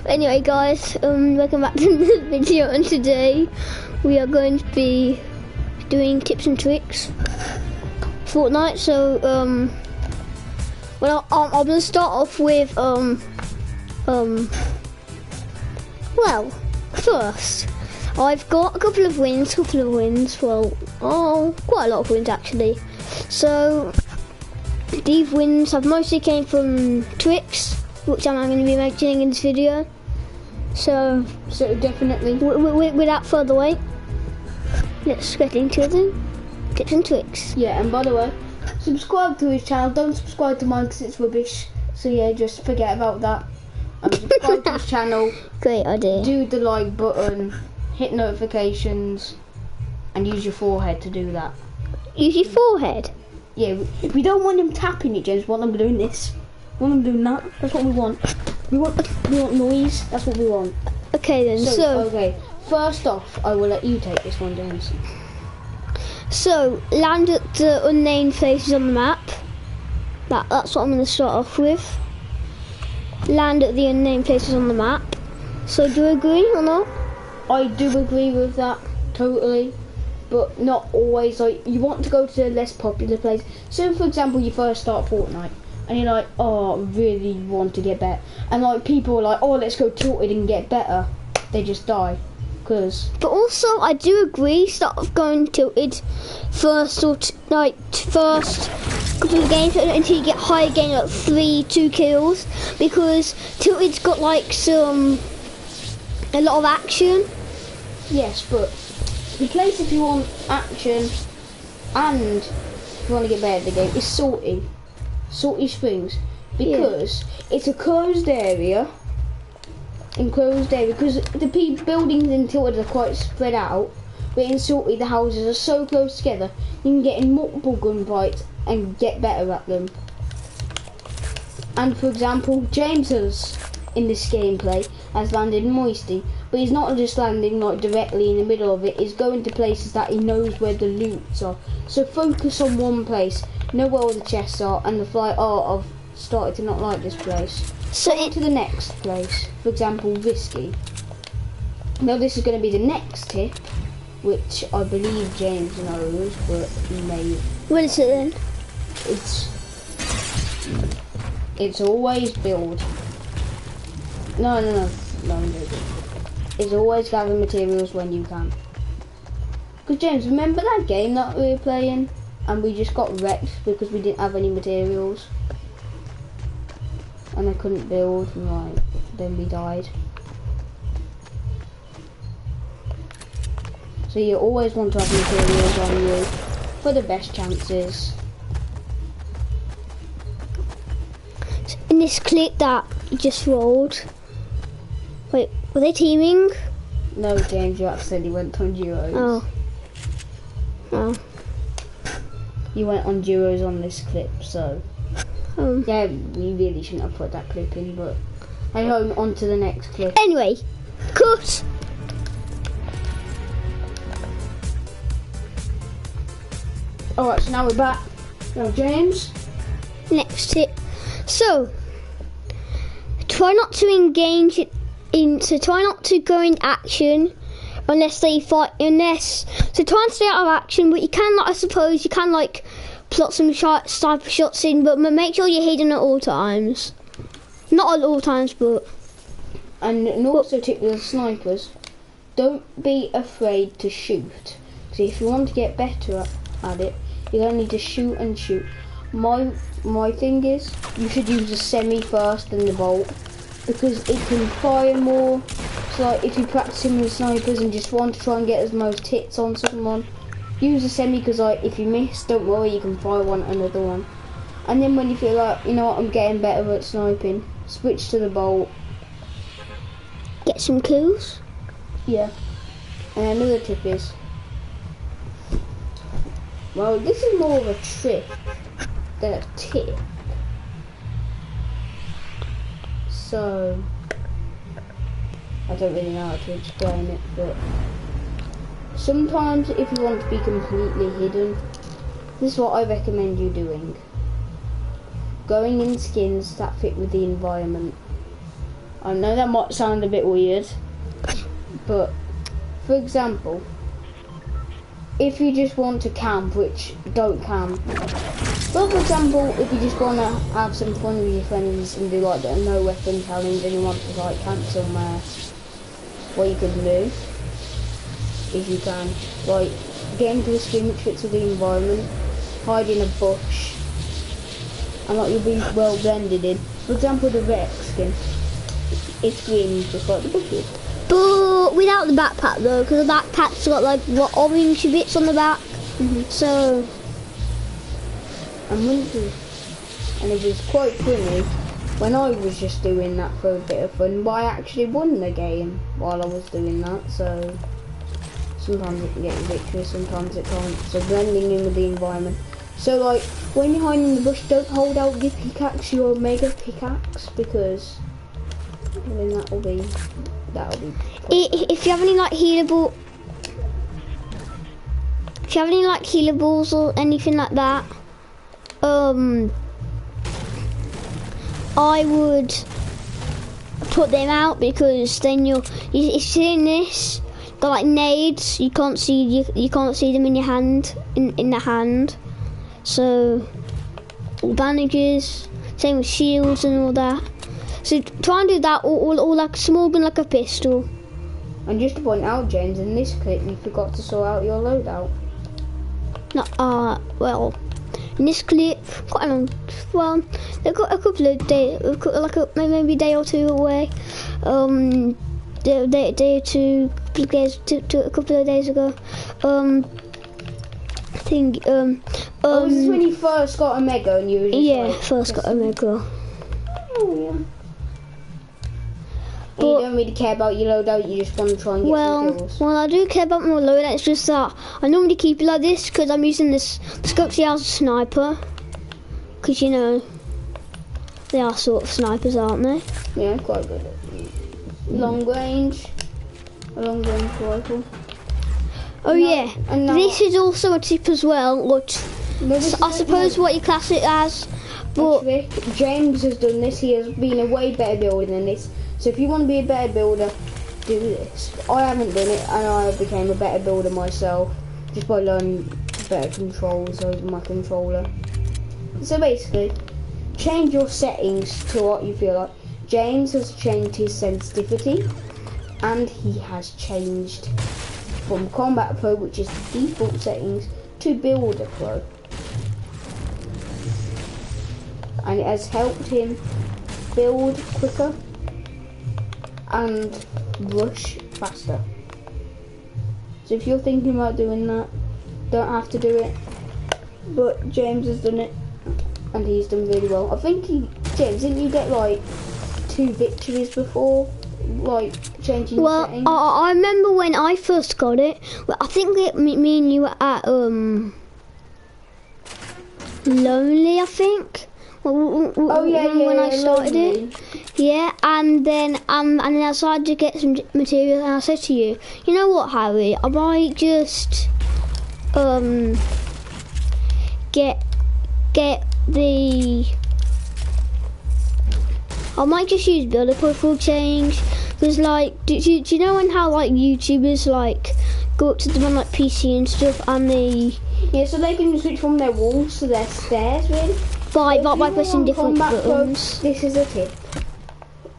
Anyway, guys, welcome back to the video, and today we are going to be doing tips and tricks Fortnite. So, well, I'm going to start off with, well, first, I've got a couple of wins, well, quite a lot of wins actually. So, these wins have mostly came from tricks, which I'm going to be mentioning in this video. So definitely, without further wait, let's get into the tips and tricks. Yeah, and by the way, subscribe to his channel. Don't subscribe to mine because it's rubbish. So yeah, just forget about that. Subscribe to his channel. Great idea. Do the like button, hit notifications, and use your forehead to do that. Use your forehead? Yeah, we don't want them tapping it, James. We want them doing this. We want them doing that. That's what we want. We want noise. That's what we want. Okay then. So okay. First off, I will let you take this one, James. So land at the unnamed places on the map. That's what I'm going to start off with. Land at the unnamed places on the map. So do you agree or not? I do agree with that totally. But not always. Like, you want to go to a less popular place. So for example, you first start Fortnite and you're like, oh, I really want to get better, and like people are like, oh, let's go tilted and get better. They just die. But also I do agree, start off going tilted first first couple of games until you get higher gain, like 2 kills, because tilted's got like a lot of action. Yes, but the place if you want action and if you want to get better at the game is Salty Springs, because it's a closed area. Enclosed area, because the buildings in Tilted are quite spread out, but in Salty the houses are so close together you can get in multiple gunfights and get better at them. And for example, James has, in this gameplay, has landed Moisty, but he's not just landing like directly in the middle of it, he's going to places that he knows where the loots are. So focus on one place, know where all the chests are, and the fly, oh, I've started to not like this place. So into the next place, for example, Risky. Now this is going to be the next tip, which I believe James knows, but he may. What is it then? It's always build. No. It's always gather materials when you can. Because James, remember that game that we were playing, and we just got wrecked because we didn't have any materials? And I couldn't build, right, then we died. So you always want to have materials on you for the best chances. In this clip that you just rolled, wait, were they teaming? No, James, you accidentally went on duos. Oh. You went on duos on this clip, so. Yeah, we really shouldn't have put that clip in, but hey ho, on to the next clip. Anyway, cut! Alright, so now we're back. Now James. Next tip. So, try not to engage try not to go in action unless they fight, so try and stay out of action, but you can, I suppose, you can like plot some sniper shots in, but make sure you're hidden at all times. Not at all times, but. And also tip with the snipers, don't be afraid to shoot. So if you want to get better at it, you're going to need to shoot and shoot. My thing is, you should use the semi first and the bolt, because it can fire more. So like, if you're practicing with snipers and just want to try and get as most hits on someone, use a semi, because like, if you miss, don't worry, you can fire another one. And then when you feel like, you know what, I'm getting better at sniping, switch to the bolt. Get some kills. Yeah. And another tip is, well, this is more of a trick than a tip. So, I don't really know how to explain it, but sometimes if you want to be completely hidden, this is what I recommend you doing. Going in skins that fit with the environment. I know that might sound a bit weird, but for example, if you just want to camp, which don't camp, but for example, if you just want to have some fun with your friends and do like the no weapon challenge and you want to like camp somewhere, what you can do is you can like get into a skin which fits with the environment, hide in a bush, and like you'll be well blended in. For example, the Rex skin, it's green just like the bushes. But without the backpack though, because the backpack's got like what orange bits on the back. So. And it was quite funny when I was just doing that for a bit of fun, but I actually won the game while I was doing that. So sometimes it can get you victory, sometimes it can't. So blending in with the environment. So like when you're hiding in the bush, don't hold out your pickaxe, your mega pickaxe, because then that'll be. If you have any like healables or anything like that, I would put them out, because then if you're seeing this, got like nades, you can't see them in your hand, in the hand. So all bandages, same with shields and all that. So try and do that, or like a small gun like a pistol. And just to point out, James, in this clip you forgot to sort out your loadout. No, well, in this clip, quite a long. Well, they've got a couple of days, like maybe a day or two away. Day or two, a couple of days ago. I think. This is when you first got a mega, and you were just first got a mega. Oh yeah. And you don't really care about your loadout, you just want to try and get some kills. Well, I do care about my loadout, it's just that I normally keep it like this because I'm using this Scopsy as a sniper. Because, you know, they are sort of snipers, aren't they? Yeah, quite good. Long range rifle. Oh yeah, this is also a tip as well, which I suppose what you class it as. But actually, James has done this, he has been a way better builder than this. So if you want to be a better builder, do this. I haven't done it, and I became a better builder myself just by learning better controls over my controller. So basically, change your settings to what you feel like. James has changed his sensitivity, and he has changed from Combat Pro, which is the default settings, to Builder Pro. And it has helped him build quicker and rush faster. So if you're thinking about doing that, don't have to do it, but James has done it and he's done really well. I think James, didn't you get like 2 victories before, like changing your settings? I remember when I first got it. Well, I think me and you were at Lonely, I think. When I started it, and then I decided to get some material, and I said to you, you know what, Harry, I might just I might just use Builder Pro for a change, because like, do you know how like YouTubers like go up to them on like PC and stuff, and they so they can switch from their walls to their stairs, really. By pressing different buttons. This is a tip.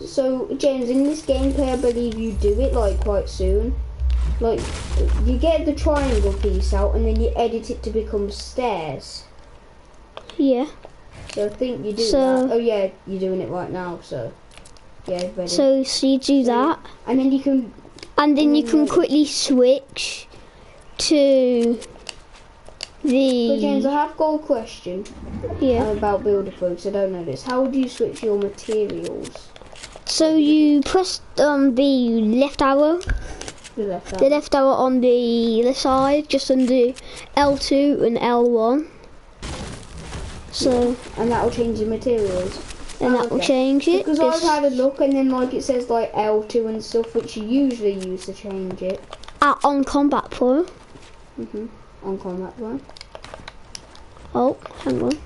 So James, in this gameplay, I believe you do it like quite soon. Like you get the triangle piece out and then you edit it to become stairs. Yeah. So I think you do that. Oh yeah, you're doing it right now. So yeah, ready. So you do that, and then you can. And then you can quickly switch to the. But James, I have got a question. Yeah. About Builder Pro, because I don't know this. How do you switch your materials? So you press the left arrow. The left arrow on the left side, just under L2 and L1. So. And that will change the materials. And that will change it. Because I've had a look, and then like it says like L2 and stuff, which you usually use to change it. On Combat Pro. On Combat Pro. Oh, hang on.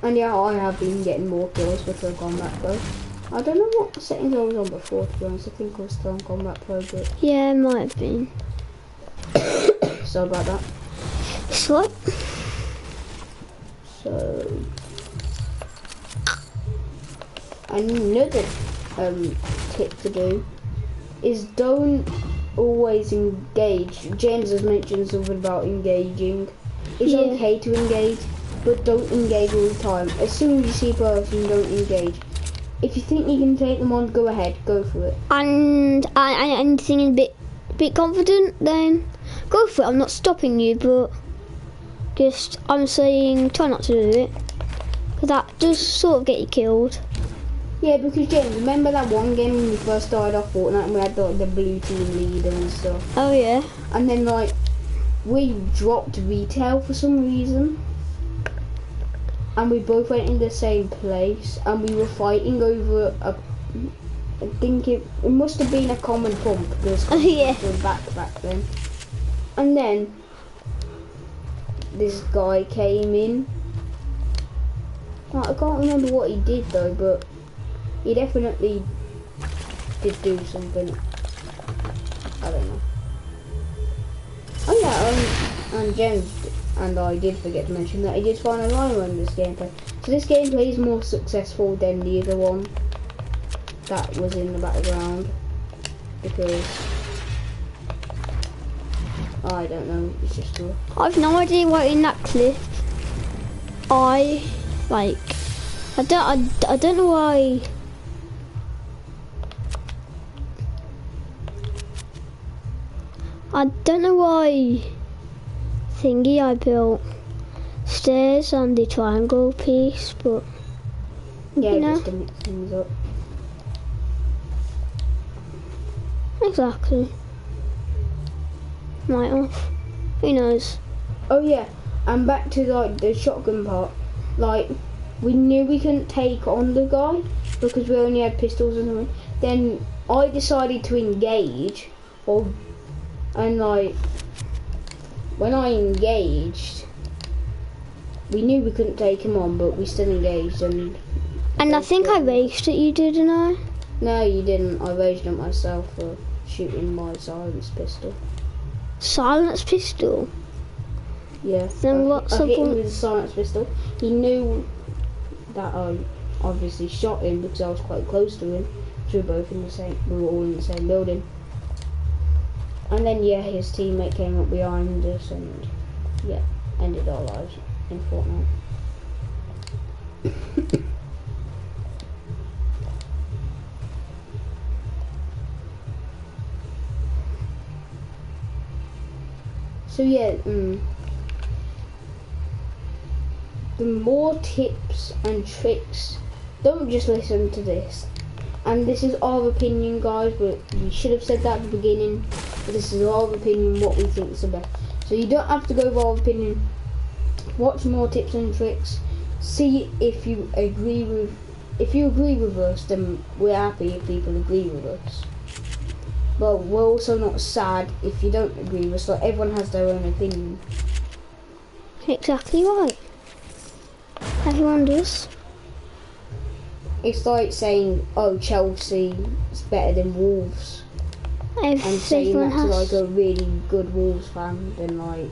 And yeah, I have been getting more kills with the Combat Pro. I don't know what settings I was on before, to be honest. I think I was still on Combat Pro, but... Yeah, it might have been. Sorry about that. It's what? So... Another tip to do is don't always engage. James has mentioned something about engaging. It's okay to engage, but don't engage all the time. As soon as you see a person, don't engage. If you think you can take them on, go ahead, go for it. And feeling a bit confident, then go for it. I'm not stopping you, but I'm saying try not to do it, because that does sort of get you killed. Yeah, because James, remember that one game when we first started off Fortnite and we had like the blue team leader and stuff? Oh yeah. And then like we dropped retail for some reason, and we both went in the same place, and we were fighting over I think it must have been a common pump, because it was back then. And then this guy came in. I can't remember what he did though, but he definitely did do something. I don't know. Oh yeah, and James and I did forget to mention that he did find a line in this gameplay. So this gameplay is more successful than the other one that was in the background, because I don't know, it's just cool. I've no idea what in that clip. I don't know why. I don't know why thingy I built stairs on the triangle piece, but yeah, you know. Just to mix things up. Exactly. Might off. Who knows? Oh yeah, and back to like the shotgun part. Like we knew we couldn't take on the guy because we only had pistols and something. Then I decided to engage, and like when I engaged, we knew we couldn't take him on, but we still engaged. And I think I raged at you, didn't I? No, you didn't. I raged at myself for shooting my silence pistol. Silence pistol? Yeah. Then what's I the hit him point? with a silence pistol. He knew that I obviously shot him because I was quite close to him. We were all in the same building. And then yeah, his teammate came up behind us and yeah, ended our lives in Fortnite. So yeah, the more tips and tricks, don't just listen to this. And this is our opinion, guys, but we should have said that at the beginning. But this is our opinion, what we think is the best. So you don't have to go with our opinion. Watch more tips and tricks. See if you agree with. If you agree with us, then we're happy if people agree with us. But we're also not sad if you don't agree with us. Like everyone has their own opinion. Exactly right. Everyone does. It's like saying, "Oh, Chelsea is better than Wolves," and saying that to like a really good Wolves fan, then like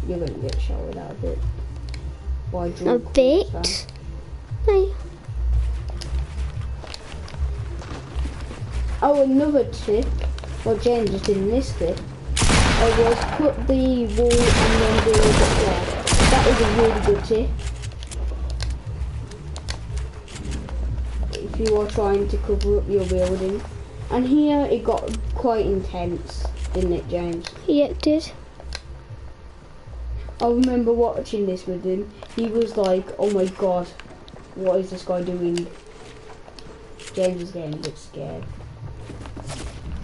you're gonna get shouted at a bit. By a bit. Hey. Oh, another tip. What James just did in this clip was put the wall and then do a bit there. That is a really good tip. If you are trying to cover up your building. And here it got quite intense, didn't it, James? Yeah, it did. I remember watching this with him. He was like, oh my god, what is this guy doing? James is getting a bit scared.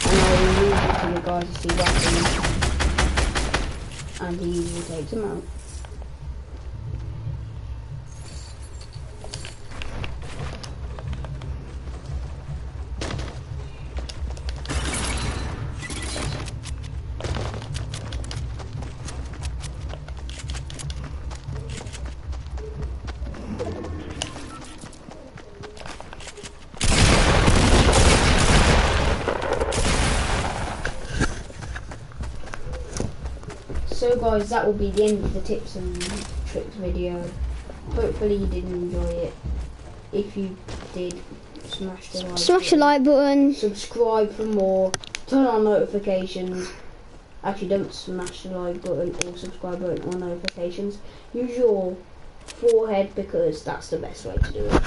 And I will leave it to the guys to see what happens. And he usually takes him out. guys, that will be the end of the tips and tricks video. Hopefully you did enjoy it. If you did, smash the like button. Subscribe for more. Turn on notifications. Actually, don't smash the like button or subscribe button or notifications. Use your forehead because that's the best way to do it.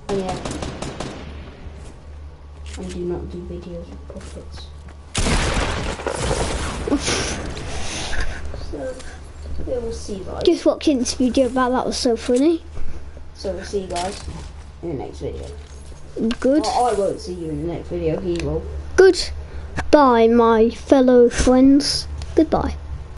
And yeah. And do not do videos with puppets. So, yeah, we'll see you guys. Just watching this video about that was so funny. So we'll see you guys in the next video. Good. Well, I won't see you in the next video, he will. Goodbye, my fellow friends. Goodbye.